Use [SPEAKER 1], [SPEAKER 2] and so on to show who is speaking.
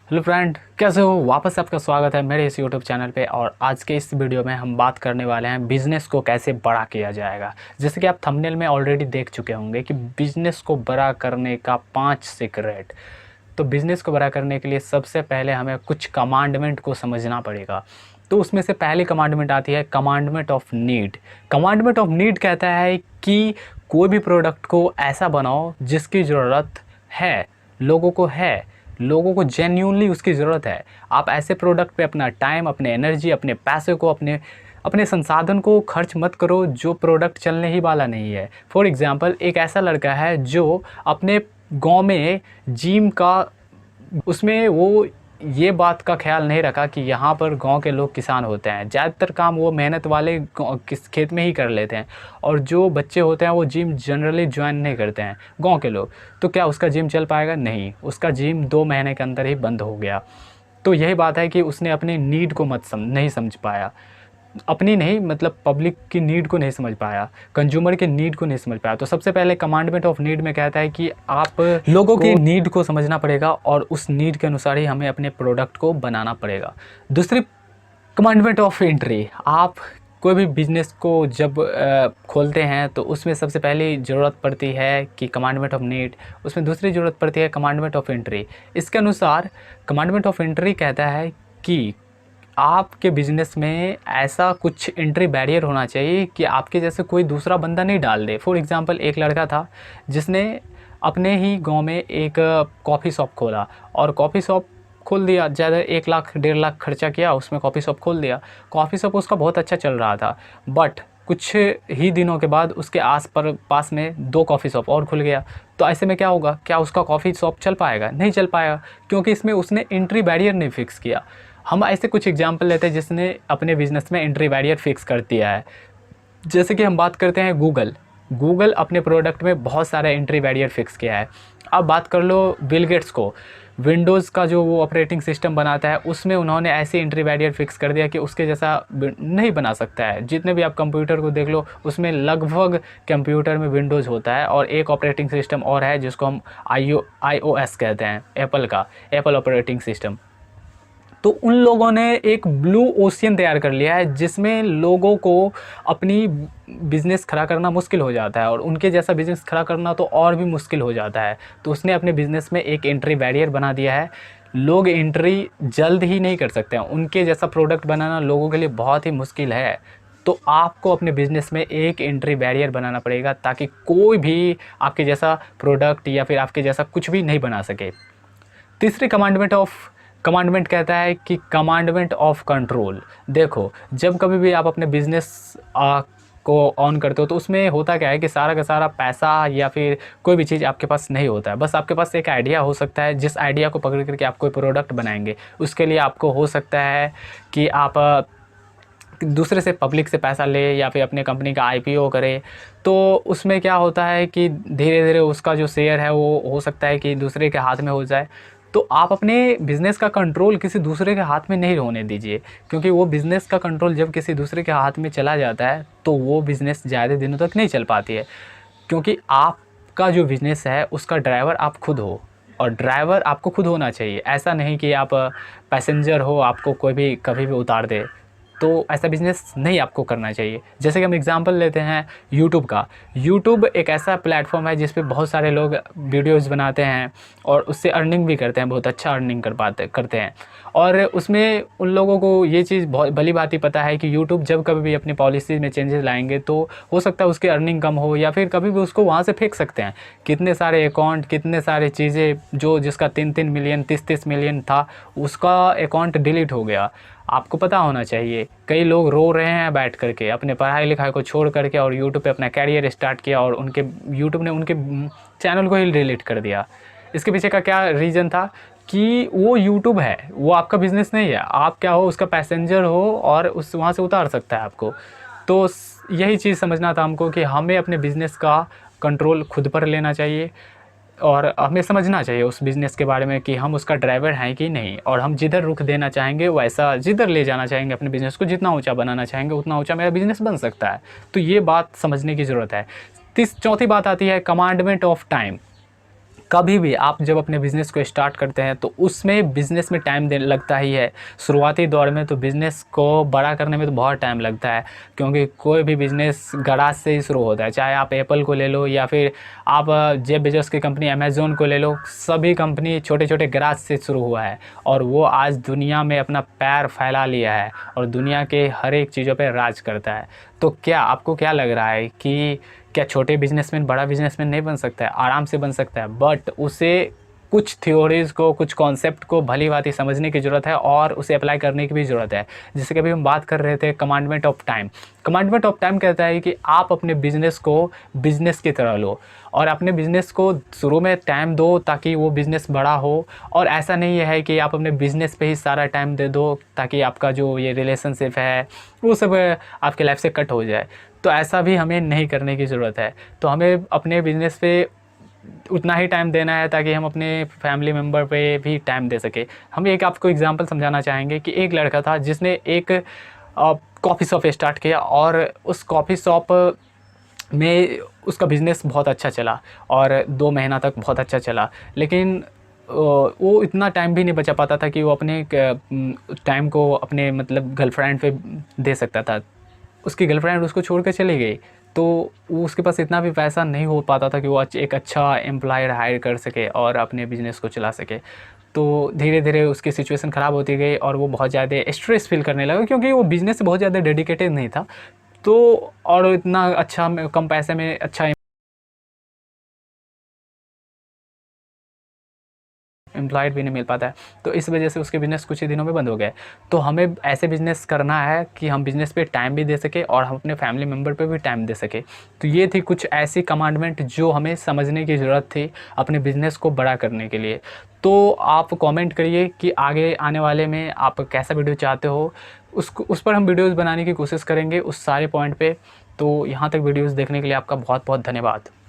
[SPEAKER 1] Hello friend, कैसे हो? वापस से आपका स्वागत है मेरे इस यूट्यूब चैनल पे। और आज के इस वीडियो में हम बात करने वाले हैं बिज़नेस को कैसे बड़ा किया जाएगा। जैसे कि आप थंबनेल में ऑलरेडी देख चुके होंगे कि बिज़नेस को बड़ा करने का 5 सीक्रेट। तो बिज़नेस को बड़ा करने के लिए सबसे पहले हमें कुछ कमांडमेंट को समझना पड़ेगा। तो उसमें से पहली कमांडमेंट आती है commandment of need. Commandment of need कहता है कि कोई भी प्रोडक्ट को ऐसा बनाओ जिसकी ज़रूरत है, लोगों को जेन्युइनली उसकी ज़रूरत है। आप ऐसे प्रोडक्ट पे अपना टाइम, अपने एनर्जी, अपने पैसे को, अपने अपने संसाधन को खर्च मत करो जो प्रोडक्ट चलने ही वाला नहीं है। फॉर एग्ज़ाम्पल, एक ऐसा लड़का है जो अपने गांव में जिम का उसमें वो ये बात का ख्याल नहीं रखा कि यहाँ पर गांव के लोग किसान होते हैं। ज़्यादातर काम वो मेहनत वाले किस खेत में ही कर लेते हैं, और जो बच्चे होते हैं वो जिम जनरली ज्वाइन नहीं करते हैं गांव के लोग। तो क्या उसका जिम चल पाएगा? नहीं, उसका जिम 2 महीने के अंदर ही बंद हो गया। तो यही बात है कि उसने अपनी नीड को नहीं समझ पाया। अपनी नहीं, मतलब पब्लिक की नीड को नहीं समझ पाया, कंज्यूमर के नीड को नहीं समझ पाया। तो सबसे पहले कमांडमेंट ऑफ नीड में कहता है कि आप लोगों की नीड को समझना पड़ेगा और उस नीड के अनुसार ही हमें अपने प्रोडक्ट को बनाना पड़ेगा। दूसरी कमांडमेंट ऑफ एंट्री, आप कोई भी बिज़नेस को जब खोलते हैं तो उसमें सबसे पहली ज़रूरत पड़ती है कि कमांडमेंट ऑफ नीड। उसमें दूसरी ज़रूरत पड़ती है कमांडमेंट ऑफ एंट्री। इसके अनुसार कमांडमेंट ऑफ एंट्री कहता है कि आपके बिज़नेस में ऐसा कुछ एंट्री बैरियर होना चाहिए कि आपके जैसे कोई दूसरा बंदा नहीं डाल दे। फॉर एग्ज़ाम्पल, एक लड़का था जिसने अपने ही गांव में एक कॉफ़ी शॉप खोला, और कॉफ़ी शॉप खोल दिया। ज़्यादा 1 लाख 1.5 लाख खर्चा किया, उसमें कॉफ़ी शॉप खोल दिया। कॉफ़ी शॉप उसका बहुत अच्छा चल रहा था, बट कुछ ही दिनों के बाद उसके पास में 2 कॉफ़ी शॉप और खुल गया। तो ऐसे में क्या होगा? क्या उसका कॉफ़ी शॉप चल पाएगा? नहीं चल पाएगा, क्योंकि इसमें उसने एंट्री बैरियर नहीं फिक्स किया। हम ऐसे कुछ एग्जाम्पल लेते हैं जिसने अपने बिज़नेस में एंट्री बैरियर फिक्स कर दिया है। जैसे कि हम बात करते हैं गूगल अपने प्रोडक्ट में बहुत सारे एंट्री बैरियर फिक्स किया है। अब बात कर लो बिल गेट्स को, विंडोज़ का जो वो ऑपरेटिंग सिस्टम बनाता है उसमें उन्होंने ऐसे एंट्री बैरियर फिक्स कर दिया कि उसके जैसा नहीं बना सकता है। जितने भी आप कंप्यूटर को देख लो, उसमें लगभग कंप्यूटर में विंडोज़ होता है, और एक ऑपरेटिंग सिस्टम और है जिसको हम iOS कहते हैं, एप्पल ऑपरेटिंग सिस्टम। तो उन लोगों ने एक ब्लू ओशियन तैयार कर लिया है जिसमें लोगों को अपनी बिज़नेस खड़ा करना मुश्किल हो जाता है, और उनके जैसा बिज़नेस खड़ा करना तो और भी मुश्किल हो जाता है। तो उसने अपने बिज़नेस में एक एंट्री बैरियर बना दिया है। लोग एंट्री जल्द ही नहीं कर सकते हैं, उनके जैसा प्रोडक्ट बनाना लोगों के लिए बहुत ही मुश्किल है। तो आपको अपने बिज़नेस में एक एंट्री बैरियर बनाना पड़ेगा ताकि कोई भी आपके जैसा प्रोडक्ट या फिर आपके जैसा कुछ भी नहीं बना सके। तीसरी कमांडमेंट कहता है कि कमांडमेंट ऑफ कंट्रोल। देखो, जब कभी भी आप अपने बिज़नेस को ऑन करते हो तो उसमें होता क्या है कि सारा का सारा पैसा या फिर कोई भी चीज़ आपके पास नहीं होता है। बस आपके पास एक आइडिया हो सकता है, जिस आइडिया को पकड़ करके आप कोई प्रोडक्ट बनाएंगे। उसके लिए आपको हो सकता है कि आप दूसरे से, पब्लिक से पैसा ले या फिर अपने कंपनी का आईपीओ करे। तो उसमें क्या होता है कि धीरे धीरे उसका जो शेयर है वो हो सकता है कि दूसरे के हाथ में हो जाए। तो आप अपने बिज़नेस का कंट्रोल किसी दूसरे के हाथ में नहीं होने दीजिए, क्योंकि वो बिज़नेस का कंट्रोल जब किसी दूसरे के हाथ में चला जाता है तो वो बिज़नेस ज़्यादा दिनों तक नहीं चल पाती है। क्योंकि आपका जो बिज़नेस है उसका ड्राइवर आप खुद हो, और ड्राइवर आपको खुद होना चाहिए। ऐसा नहीं कि आप पैसेंजर हो, आपको कोई भी कभी भी उतार दे। तो ऐसा बिज़नेस नहीं आपको करना चाहिए। जैसे कि हम एग्ज़ाम्पल लेते हैं यूट्यूब का। यूट्यूब एक ऐसा प्लेटफॉर्म है जिस पे बहुत सारे लोग वीडियोज़ बनाते हैं और उससे अर्निंग भी करते हैं, बहुत अच्छा अर्निंग करते हैं। और उसमें उन लोगों को ये चीज़ बहुत भली भांति पता है कि यूट्यूब जब कभी भी अपनी पॉलिसी में चेंजेस लाएंगे तो हो सकता है उसकी अर्निंग कम हो, या फिर कभी भी उसको वहाँ से फेंक सकते हैं। कितने सारे अकाउंट, कितने सारे चीज़ें, जिसका 3-3 मिलियन 30-30 मिलियन था, उसका अकाउंट डिलीट हो गया। आपको पता होना चाहिए। कई लोग रो रहे हैं बैठ करके, अपने पढ़ाई लिखाई को छोड़ करके, और यूट्यूब पे अपना कैरियर स्टार्ट किया, और उनके यूट्यूब ने उनके चैनल को ही डिलीट कर दिया। इसके पीछे का क्या रीज़न था कि वो यूट्यूब है, वो आपका बिज़नेस नहीं है। आप क्या हो? उसका पैसेंजर हो, और उस वहाँ से उतार सकता है आपको। तो यही चीज़ समझना था हमको कि हमें अपने बिज़नेस का कंट्रोल खुद पर लेना चाहिए, और हमें समझना चाहिए उस बिज़नेस के बारे में कि हम उसका ड्राइवर हैं कि नहीं, और हम जिधर रुख देना चाहेंगे वैसा, जिधर ले जाना चाहेंगे अपने बिज़नेस को, जितना ऊंचा बनाना चाहेंगे उतना ऊंचा मेरा बिज़नेस बन सकता है। तो ये बात समझने की ज़रूरत है। चौथी बात आती है कमांडमेंट ऑफ टाइम। कभी भी आप जब अपने बिज़नेस को स्टार्ट करते हैं तो उसमें बिज़नेस में टाइम देने लगता ही है। शुरुआती दौर में तो बिज़नेस को बड़ा करने में तो बहुत टाइम लगता है, क्योंकि कोई भी बिज़नेस गराज से ही शुरू होता है। चाहे आप एप्पल को ले लो या फिर आप जेफ बेजोस की कंपनी अमेज़न को ले लो, सभी कंपनी छोटे छोटे गराज से शुरू हुआ है और वो आज दुनिया में अपना पैर फैला लिया है और दुनिया के हर एक चीज़ों पर राज करता है। तो क्या आपको क्या लग रहा है कि क्या छोटे बिजनेसमैन बड़ा बिजनेसमैन नहीं बन सकता है? आराम से बन सकता है, बट उसे कुछ थ्योरीज़ को, कुछ कॉन्सेप्ट को भली-भांति समझने की ज़रूरत है और उसे अप्लाई करने की भी ज़रूरत है। जैसे कि अभी हम बात कर रहे थे commandment of time. Commandment of time कहता है कि आप अपने बिज़नेस को बिज़नेस की तरह लो और अपने बिज़नेस को शुरू में टाइम दो ताकि वो बिज़नेस बड़ा हो। और ऐसा नहीं है कि आप अपने बिज़नेस पे ही सारा टाइम दे दो ताकि आपका जो ये रिलेशनशिप है वो सब आपके लाइफ से कट हो जाए। तो ऐसा भी हमें नहीं करने की ज़रूरत है। तो हमें अपने बिज़नेस पे उतना ही टाइम देना है ताकि हम अपने फैमिली मेम्बर पे भी टाइम दे सकें। हम एक आपको एग्जांपल समझाना चाहेंगे कि एक लड़का था जिसने एक कॉफ़ी शॉप स्टार्ट किया और उस कॉफ़ी शॉप में उसका बिज़नेस बहुत अच्छा चला और 2 महीना तक बहुत अच्छा चला। लेकिन वो इतना टाइम भी नहीं बचा पाता था कि वो अपने टाइम को अपने मतलब गर्लफ्रेंड पे दे सकता था। उसकी गर्लफ्रेंड उसको छोड़ के चली गई, तो वो उसके पास इतना भी पैसा नहीं हो पाता था कि वो एक अच्छा एम्प्लॉयर हायर कर सके और अपने बिज़नेस को चला सके। तो धीरे-धीरे उसकी सिचुएशन ख़राब होती गई और वो बहुत ज़्यादा स्ट्रेस फ़ील करने लगा, क्योंकि वो बिज़नेस से बहुत ज़्यादा डेडिकेटेड नहीं था। तो और इतना अच्छा कम पैसे में अच्छा एम्प्लॉयड भी नहीं मिल पाता है, तो इस वजह से उसके बिज़नेस कुछ ही दिनों में बंद हो गए। तो हमें ऐसे बिज़नेस करना है कि हम बिज़नेस पे टाइम भी दे सकें और हम अपने फैमिली मेम्बर पे भी टाइम दे सकें। तो ये थी कुछ ऐसी कमांडमेंट जो हमें समझने की ज़रूरत थी अपने बिज़नेस को बड़ा करने के लिए। तो आप कमेंट करिए कि आगे आने वाले में आप कैसा वीडियो चाहते हो, उस पर हम वीडियोज़ बनाने की कोशिश करेंगे उस सारे पॉइंट पे। तो यहाँ तक वीडियोज़ देखने के लिए आपका बहुत बहुत धन्यवाद।